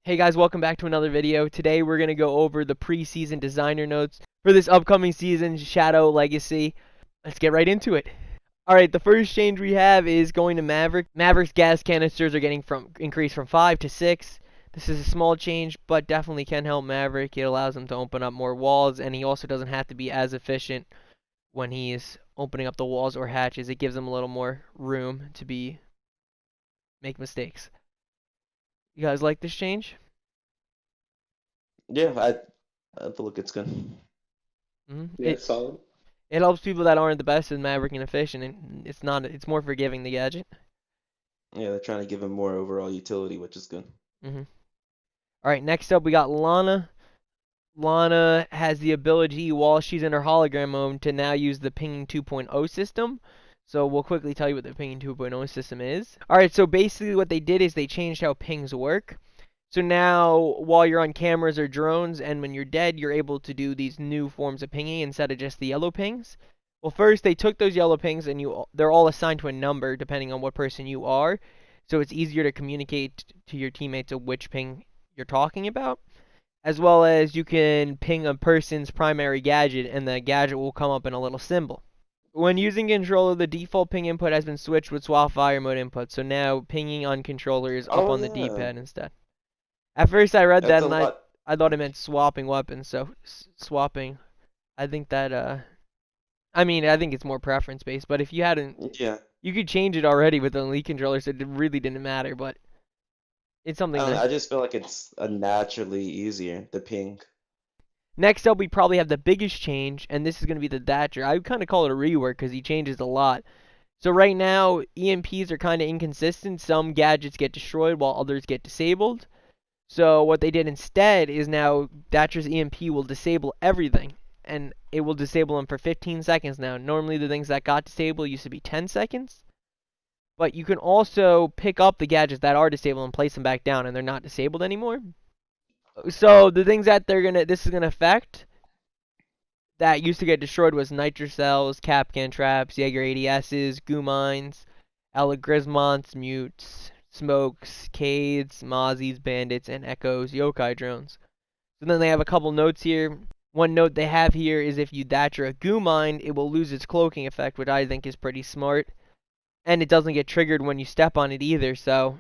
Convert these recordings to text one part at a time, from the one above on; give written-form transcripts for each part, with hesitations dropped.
Hey guys, welcome back to another video. Today we're going to go over the preseason designer notes for this upcoming season, Shadow Legacy. Let's get right into it. Alright, the first change we have is going to Maverick. Maverick's gas canisters are getting increased from 5 to 6. This is a small change, but definitely can help Maverick. It allows him to open up more walls, and he also doesn't have to be as efficient when he's opening up the walls or hatches. It gives him a little more room to make mistakes. You guys like this change? Yeah, I feel like it's good. It Solid. It helps people that aren't the best in Maverick and efficient, and it's more forgiving, the gadget. Yeah, they're trying to give him more overall utility, which is good. Alright, next up we got Lana. Lana has the ability, while she's in her hologram mode, to now use the pinging 2.0 system. So we'll quickly tell you what the pinging 2.0 system is. Alright, so basically what they did is they changed how pings work. So now, while you're on cameras or drones, and when you're dead, you're able to do these new forms of pinging instead of just the yellow pings. Well, first they took those yellow pings and they're all assigned to a number depending on what person you are. So it's easier to communicate to your teammates of which ping you're talking about. As well as you can ping a person's primary gadget and the gadget will come up in a little symbol. When using controller, the default ping input has been switched with swap fire mode input. So now pinging on controller is up Oh on the yeah, D-pad instead. At first I read that that's a and lot. I thought it meant swapping weapons, so swapping. I think that I think it's more preference based, but if you hadn't, Yeah, you could change it already with the Elite controller, so it really didn't matter, but it's I something don't know. to. I just feel like it's a naturally easier, the ping. Next up, we probably have the biggest change, and this is going to be the Thatcher. I would kind of call it a rework because he changes a lot. So right now, EMPs are kind of inconsistent. Some gadgets get destroyed while others get disabled. So what they did instead is now Thatcher's EMP will disable everything, and it will disable them for 15 seconds now. Normally the things that got disabled used to be 10 seconds, but you can also pick up the gadgets that are disabled and place them back down, and they're not disabled anymore. So the things that this is gonna affect that used to get destroyed was nitro cells, Capcan traps, Jaeger ADSs, goo mines, Alagrismonts, mutes, smokes, Cades, Mozzies, bandits, and echoes, yokai drones. So then they have a couple notes here. One note they have here is if you Thatcher a goo mine, it will lose its cloaking effect, which I think is pretty smart. And it doesn't get triggered when you step on it either, so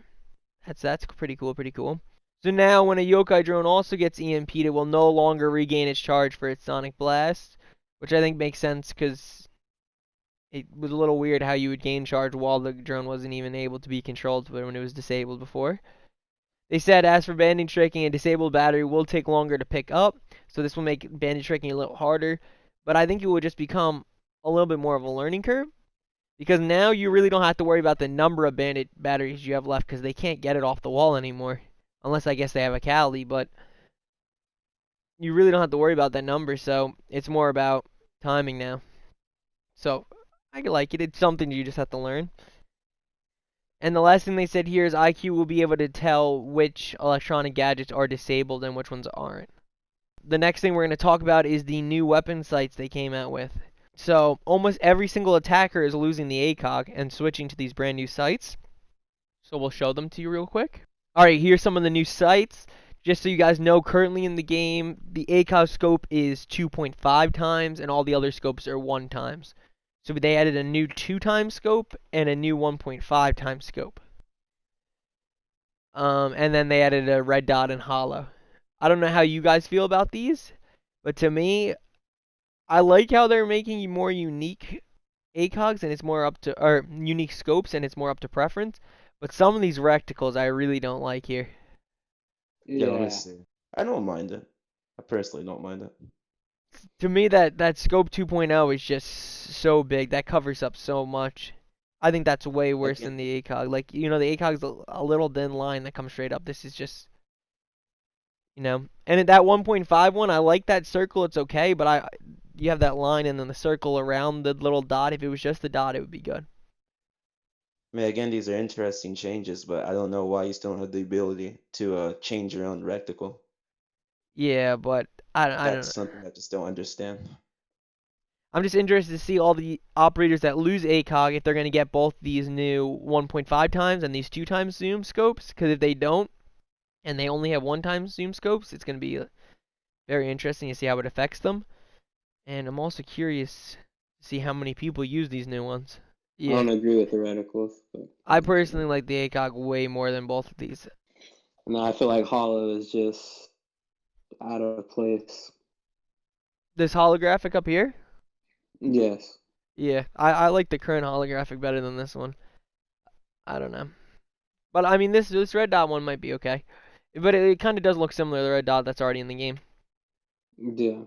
that's pretty cool. So now when a yokai drone also gets EMP'd, it will no longer regain its charge for its sonic blast, which I think makes sense because it was a little weird how you would gain charge while the drone wasn't even able to be controlled when it was disabled before. They said as for banding tracking, a disabled battery will take longer to pick up, so this will make banding tracking a little harder, but I think it will just become a little bit more of a learning curve, because now you really don't have to worry about the number of bandit batteries you have left, because they can't get it off the wall anymore, unless I guess they have a Cali, but you really don't have to worry about that number, so it's more about timing now. So, I like it. It's something you just have to learn. And the last thing they said here is IQ will be able to tell which electronic gadgets are disabled and which ones aren't. The next thing we're going to talk about is the new weapon sights they came out with. So almost every single attacker is losing the ACOG and switching to these brand new sights. So we'll show them to you real quick. Alright, here's some of the new sights. Just so you guys know, currently in the game, the ACOG scope is 2.5 times and all the other scopes are 1 times. So they added a new 2 times scope and a new 1.5 times scope. And then they added a red dot and hollow. I don't know how you guys feel about these, but to me, I like how they're making more unique ACOGs and it's more up to, or unique scopes and it's more up to preference. But some of these rectacles I really don't like here. Yeah, let me Yeah. see. I don't mind it. I personally don't mind it. To me, that scope 2.0 is just so big. That covers up so much. I think that's way Like worse it, than the ACOG. Like, the ACOG's a little thin line that comes straight up. This is just, And at that 1.5 one, I like that circle. It's okay, but you have that line and then the circle around the little dot. If it was just the dot, it would be good. I mean, again, these are interesting changes, but I don't know why you still don't have the ability to change your own reticle. Yeah, but I don't That's know. something I just don't understand. I'm just interested to see all the operators that lose ACOG if they're going to get both these new 1.5 times and these 2 times zoom scopes. Because if they don't, and they only have one-time zoom scopes. It's going to be very interesting to see how it affects them. And I'm also curious to see how many people use these new ones. I Yeah, don't agree with the reticles, but I personally like the ACOG way more than both of these. no, I feel like Hollow is just out of place. This holographic up here? Yes. Yeah, I like the current holographic better than this one. I don't know. But I mean, this red dot one might be okay. But it kind of does look similar to the red dot that's already in the game. Yeah.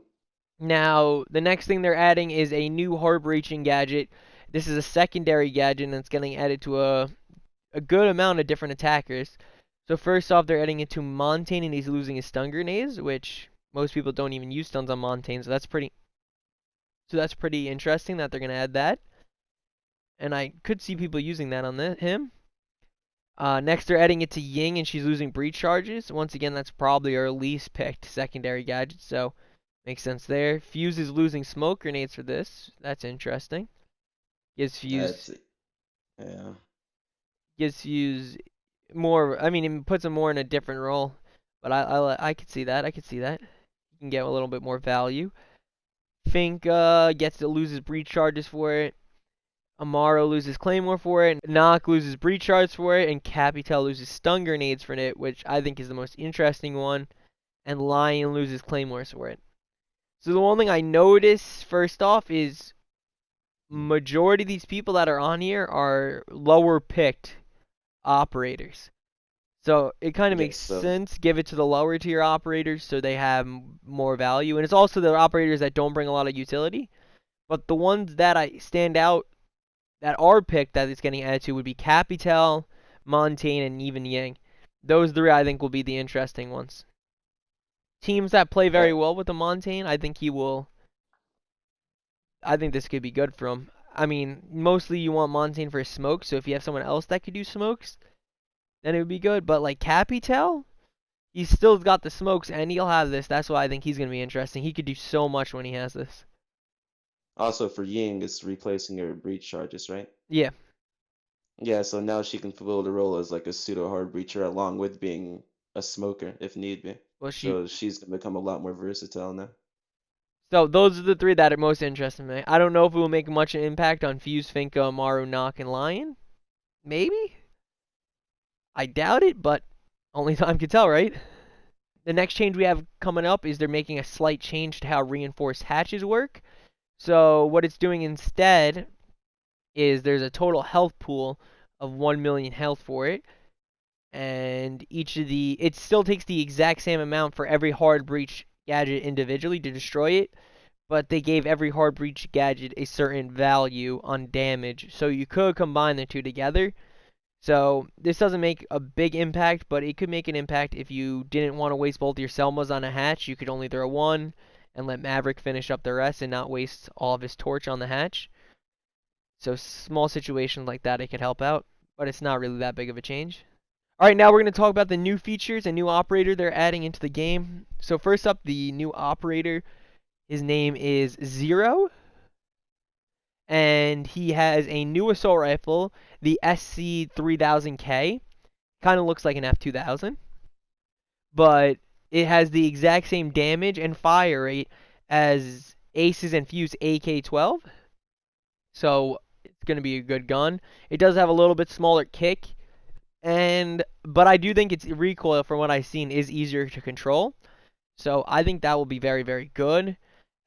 Now, the next thing they're adding is a new heart-breaching gadget. This is a secondary gadget, and it's getting added to a good amount of different attackers. So first off, they're adding it to Montaigne, and he's losing his stun grenades, which most people don't even use stuns on Montaigne, so that's pretty interesting that they're gonna add that. And I could see people using that on him. Next, they're adding it to Ying, and she's losing breach charges. Once again, that's probably our least picked secondary gadget, so makes sense there. Fuse is losing smoke grenades for this. That's interesting. Gives Fuse That's yeah. gives Fuse more. I mean, it puts him more in a different role. But I could see that. I could see that. You can get a little bit more value. Fink gets to loses breach charges for it. Amaro loses Claymore for it, Nock loses breach charges for it, and Capital loses stun grenades for it, which I think is the most interesting one, and Lion loses Claymores for it. So the one thing I notice first off is majority of these people that are on here are lower picked operators. So it kind of Yes, makes so sense, give it to the lower tier operators so they have more value. And it's also the operators that don't bring a lot of utility. But the ones that I stand out that are picked that it's getting added to would be Capital, Montaigne, and even Yang. Those three I think will be the interesting ones. Teams that play very that well with the Montaigne, I think he will. I think this could be good for him. I mean, mostly you want Montaigne for smoke, so if you have someone else that could do smokes, then it would be good. But like Capital, he's still got the smokes and he'll have this. That's why I think he's gonna be interesting. He could do so much when he has this. also for Ying, it's replacing her breach charges, right? Yeah. Yeah, so now she can fulfill the role as like a pseudo hard breacher along with being a smoker if need be. Well, she. So she's gonna become a lot more versatile now. So those are the three that are most interesting to me. I don't know if it will make much impact on Fuse, Finka, Amaru, Nock, and Lion. Maybe. I doubt it, but only time can tell, right? The next change we have coming up is they're making a slight change to how reinforced hatches work. So what it's doing instead is there's a total health pool of 1 million health for it. And it still takes the exact same amount for every hard breach gadget individually to destroy it. But they gave every hard breach gadget a certain value on damage. So you could combine the two together. So this doesn't make a big impact, but it could make an impact if you didn't want to waste both your Selmas on a hatch. You could only throw one and let Maverick finish up the rest and not waste all of his torch on the hatch. So small situations like that, it could help out, but it's not really that big of a change. All right, now we're going to talk about the new features and new operator they're adding into the game. So first up, the new operator, his name is Zero, and he has a new assault rifle, the SC3000K. Kind of looks like an F2000, but it has the exact same damage and fire rate as Aces and Fuse AK-12. So it's going to be a good gun. It does have a little bit smaller kick, but I do think its recoil, from what I've seen, is easier to control. So I think that will be very, very good.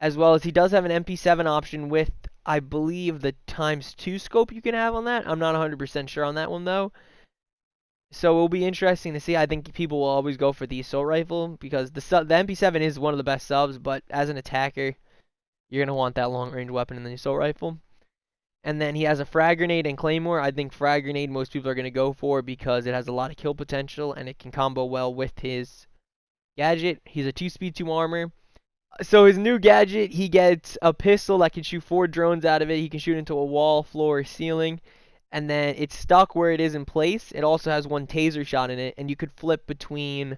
As well as he does have an MP7 option with, I believe, the ×2 scope you can have on that. I'm not 100% sure on that one, though. So it'll be interesting to see. I think people will always go for the assault rifle because the MP7 is one of the best subs, but as an attacker, you're going to want that long-range weapon in the assault rifle. And then he has a frag grenade and claymore. I think frag grenade most people are going to go for because it has a lot of kill potential and it can combo well with his gadget. He's a 2-speed, 2 armor. So his new gadget, he gets a pistol that can shoot 4 drones out of it. He can shoot into a wall, floor, or ceiling. And then it's stuck where it is in place. It also has 1 taser shot in it. And you could flip between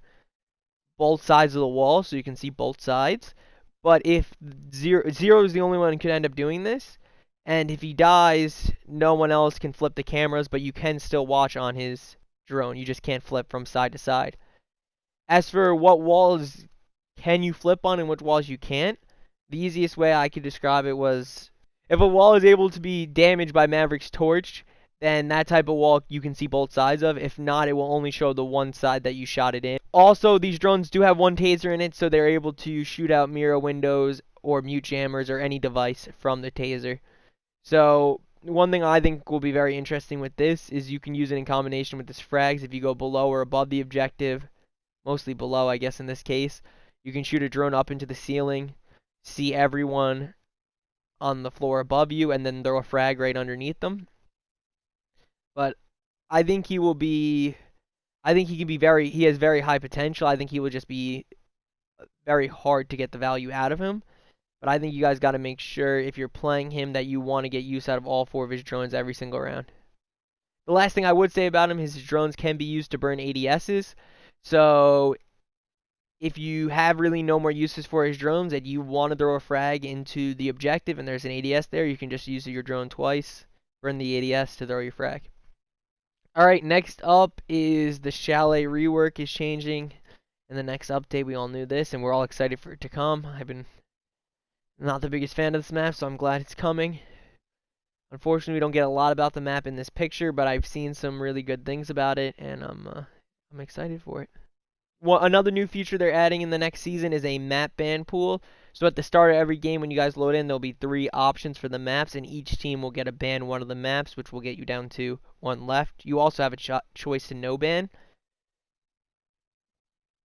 both sides of the wall so you can see both sides. But if Zero is the only one who could end up doing this, and if he dies, no one else can flip the cameras, but you can still watch on his drone. You just can't flip from side to side. As for what walls can you flip on and which walls you can't, the easiest way I could describe it was if a wall is able to be damaged by Maverick's torch, then that type of wall you can see both sides of. If not, it will only show the one side that you shot it in. Also, these drones do have one taser in it, so they're able to shoot out mirror windows or mute jammers or any device from the taser. So one thing I think will be very interesting with this is you can use it in combination with this frags. If you go below or above the objective, mostly below, I guess in this case, you can shoot a drone up into the ceiling, see everyone on the floor above you, and then throw a frag right underneath them. But I think he will be. I think he can be very. He has very high potential. I think he will just be very hard to get the value out of him. But I think you guys got to make sure if you're playing him that you want to get use out of all 4 of his drones every single round. The last thing I would say about him is his drones can be used to burn ADSs. So if you have really no more uses for his drones and you want to throw a frag into the objective and there's an ADS there, you can just use your drone twice, burn the ADS to throw your frag. Alright, next up is the Chalet Rework is changing. In the next update, we all knew this, and we're all excited for it to come. I've been not the biggest fan of this map, so I'm glad it's coming. Unfortunately, we don't get a lot about the map in this picture, but I've seen some really good things about it, and I'm excited for it. Well, another new feature they're adding in the next season is a map ban pool. So at the start of every game when you guys load in, there'll be 3 options for the maps, and each team will get to ban one of the maps, which will get you down to 1 left. You also have a choice to no ban.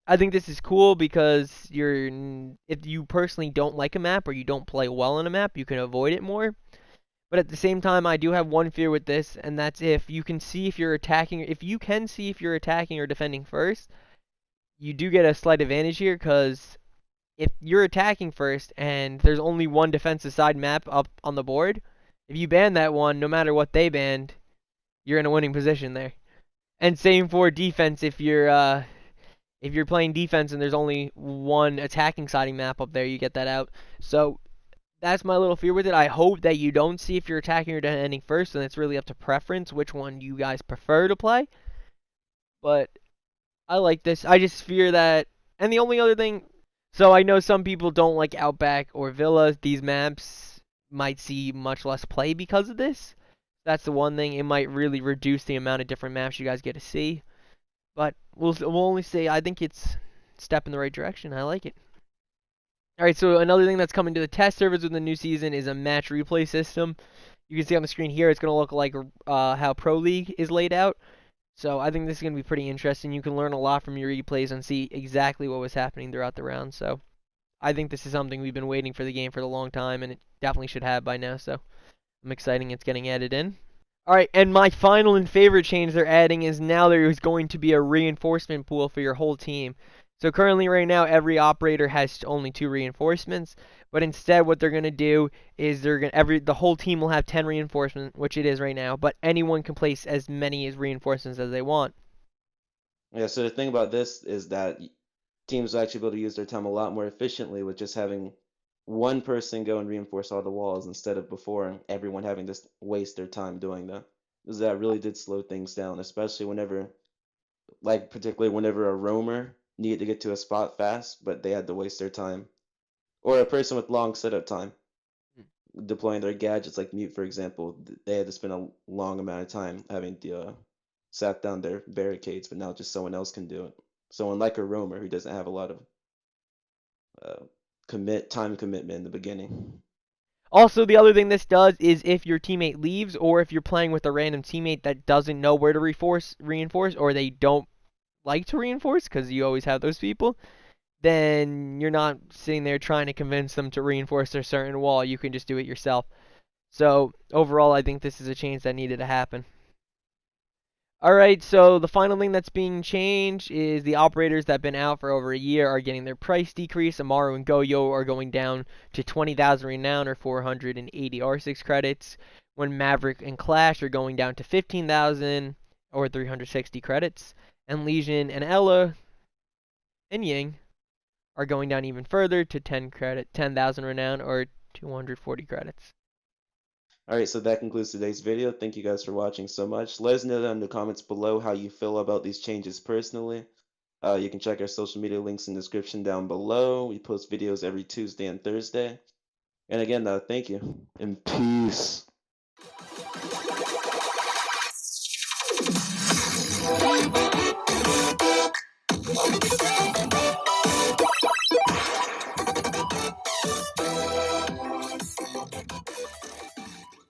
I think this is cool because if you personally don't like a map or you don't play well on a map, you can avoid it more. But at the same time, I do have one fear with this, and that's if you can see if you're attacking or defending first, you do get a slight advantage here because if you're attacking first and there's only one defensive side map up on the board, if you ban that one, no matter what they banned, you're in a winning position there. And same for defense if you're playing defense and there's only one attacking siding map up there, you get that out. So that's my little fear with it. I hope that you don't see if you're attacking or defending first, and it's really up to preference which one you guys prefer to play. But I like this. I just fear that. And the only other thing, so I know some people don't like Outback or Villa. These maps might see much less play because of this. That's the one thing. It might really reduce the amount of different maps you guys get to see. But we'll only say I think it's a step in the right direction. I like it. Alright, so another thing that's coming to the test servers with the new season is a match replay system. You can see on the screen here, it's going to look like how Pro League is laid out. So I think this is going to be pretty interesting. You can learn a lot from your replays and see exactly what was happening throughout the round. So I think this is something we've been waiting for the game for a long time, and it definitely should have by now. So I'm excited it's getting added in. Alright, and my final and favorite change they're adding is now there is going to be a reinforcement pool for your whole team. So currently right now every operator has only 2 reinforcements, but instead what they're going to do is the whole team will have 10 reinforcements, which it is right now, but anyone can place as many as reinforcements as they want. Yeah, so the thing about this is that teams will actually be able to use their time a lot more efficiently with just having one person go and reinforce all the walls instead of before everyone having to waste their time doing that. Because that really did slow things down, especially whenever, like particularly whenever a roamer needed to get to a spot fast, but they had to waste their time, or a person with long setup time deploying their gadgets, like mute, for example, they had to spend a long amount of time having to sat down their barricades, but now just someone else can do it. Someone like a roamer who doesn't have a lot of time commitment in the beginning. Also, the other thing this does is if your teammate leaves or if you're playing with a random teammate that doesn't know where to reinforce or they don't like to reinforce, because you always have those people, then you're not sitting there trying to convince them to reinforce a certain wall. You can just do it yourself. So overall, I think this is a change that needed to happen. Alright, so the final thing that's being changed is the operators that have been out for over a year are getting their price decreased. Amaru and Goyo are going down to 20,000 renown or 480 R6 credits, when Maverick and Clash are going down to 15,000 or 360 credits, and Legion and Ella and Ying are going down even further to 10,000 renown or 240 credits. Alright, so that concludes today's video. Thank you guys for watching so much. Let us know down in the comments below how you feel about these changes personally. You can check our social media links in the description down below. We post videos every Tuesday and Thursday. And again, thank you and peace.